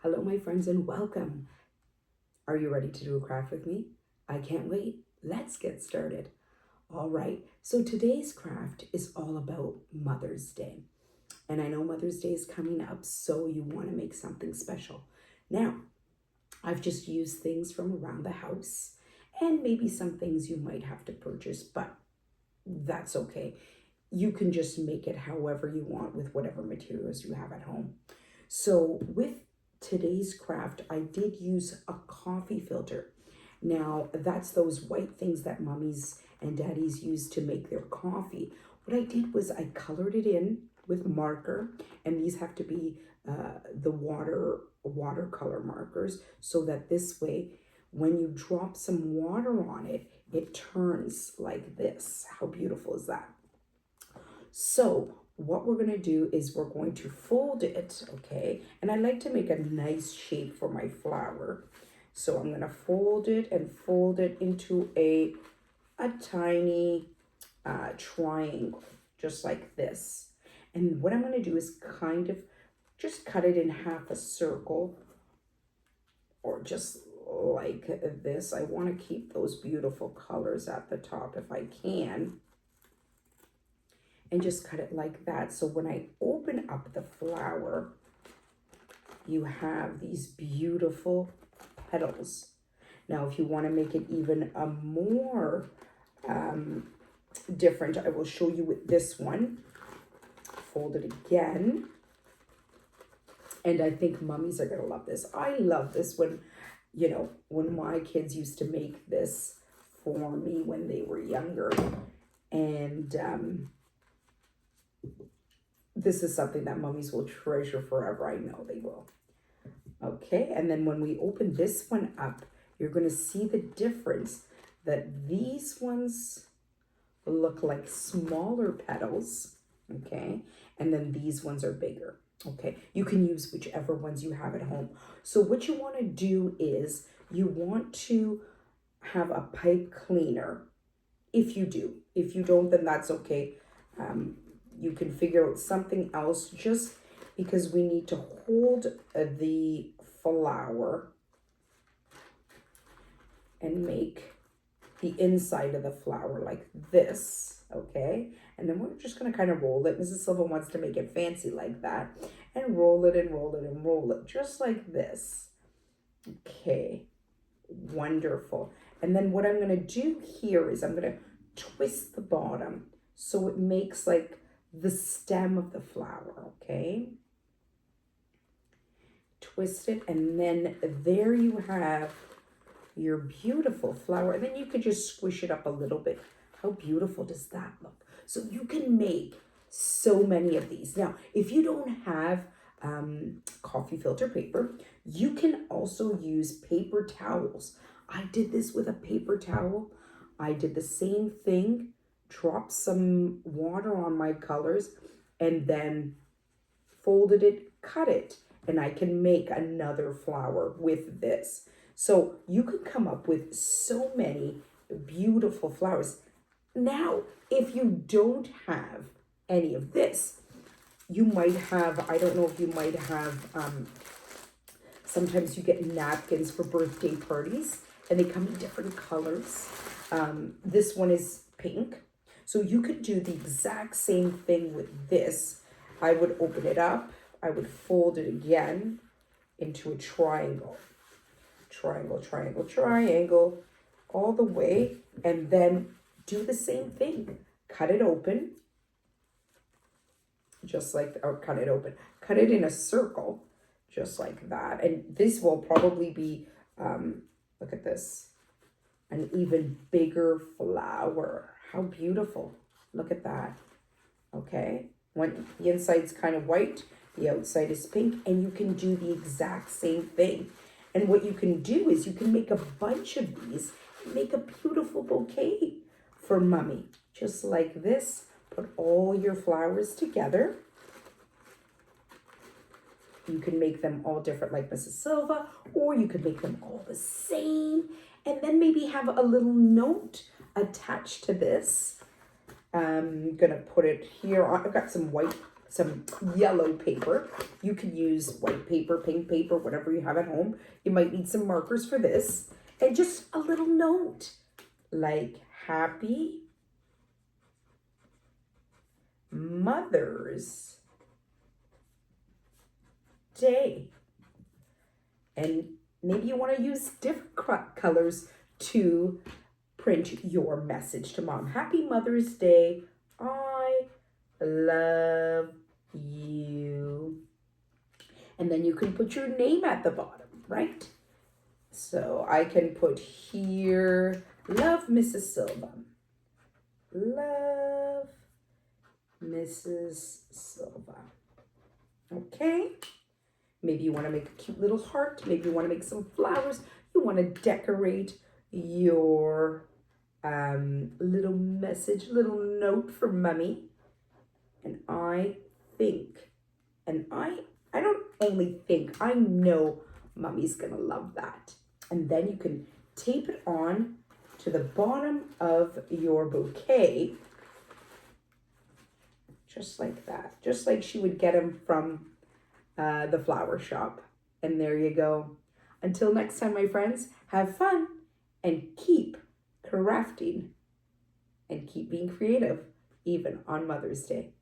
Hello, my friends, and welcome. Are you ready to do a craft with me? I can't wait. Let's get started. All right, so today's craft is all about Mother's Day. And I know Mother's Day is coming up, so you want to make something special. Now, I've just used things from around the house and maybe some things you might have to purchase, but that's okay. You can just make it however you want with whatever materials you have at home. So with today's craft, I did use a coffee filter. Now, that's those white things that mummies and daddies use to make their coffee. What I did was I colored it in with marker, and these have to be the watercolor markers, so that this way, when you drop some water on it, it turns like this. How beautiful is that? So what we're going to do is we're going to fold it, okay? And I like to make a nice shape for my flower. So I'm going to fold it and fold it into a tiny triangle, just like this. And what I'm going to do is kind of just cut it in half a circle, or just like this. I want to keep those beautiful colors at the top if I can. And just cut it like that. So when I open up the flower, you have these beautiful petals. Now, if you want to make it even a more different, I will show you with this one. Fold it again. And I think mummies are going to love this. I love this when, when my kids used to make this for me when they were younger. And this is something that mummies will treasure forever. I know they will. Okay, and then when we open this one up, you're going to see the difference, that these ones look like smaller petals, okay? And then these ones are bigger, okay? You can use whichever ones you have at home. So what you want to do is you want to have a pipe cleaner. If you do. If you don't, then that's okay. You can figure out something else, just because we need to hold the flower and make the inside of the flower like this, okay? And then we're just gonna kind of roll it. Mrs. Silva wants to make it fancy like that. And roll it and roll it and roll it, just like this. Okay, wonderful. And then what I'm gonna do here is I'm gonna twist the bottom so it makes like the stem of the flower, okay? Twist it, and then there you have your beautiful flower. And then you could just squish it up a little bit. How beautiful does that look? So you can make so many of these. Now, if you don't have coffee filter paper, you can also use paper towels. I did this with a paper towel. I did the same thing, dropped some water on my colors, and then folded it, cut it, and I can make another flower with this. So you can come up with so many beautiful flowers. Now, if you don't have any of this, you might have, I don't know if you might have, sometimes you get napkins for birthday parties, and they come in different colors. This one is pink. So you could do the exact same thing with this. I would open it up. I would fold it again into a triangle. Triangle, triangle, triangle, all the way. And then do the same thing. Cut it open. Just like, or cut it open. Cut it in a circle, just like that. And this will probably be, look at this, an even bigger flower. How beautiful. Look at that. Okay. When the inside's kind of white, the outside is pink, and you can do the exact same thing. And what you can do is you can make a bunch of these and make a beautiful bouquet for mummy. Just like this. Put all your flowers together. You can make them all different like Mrs. Silva, or you could make them all the same. And then maybe have a little note attached to this. I'm gonna put it here. I've got some white some yellow paper. You can use white paper, pink paper, whatever you have at home. You might need some markers for this. And just a little note like Happy Mother's Day. And maybe you want to use different colors to print your message to mom. Happy Mother's Day. I love you. And then you can put your name at the bottom, right? So I can put here, love Mrs. Silva. Love Mrs. Silva. Okay. Maybe you want to make a cute little heart. Maybe you want to make some flowers. You want to decorate your little message, little note for mommy. And I think, and I don't only think, I know mommy's gonna love that. And then you can tape it on to the bottom of your bouquet, just like that, just like she would get them from the flower shop. And there you go. Until next time, my friends, have fun and keep crafting and keep being creative, even on Mother's Day.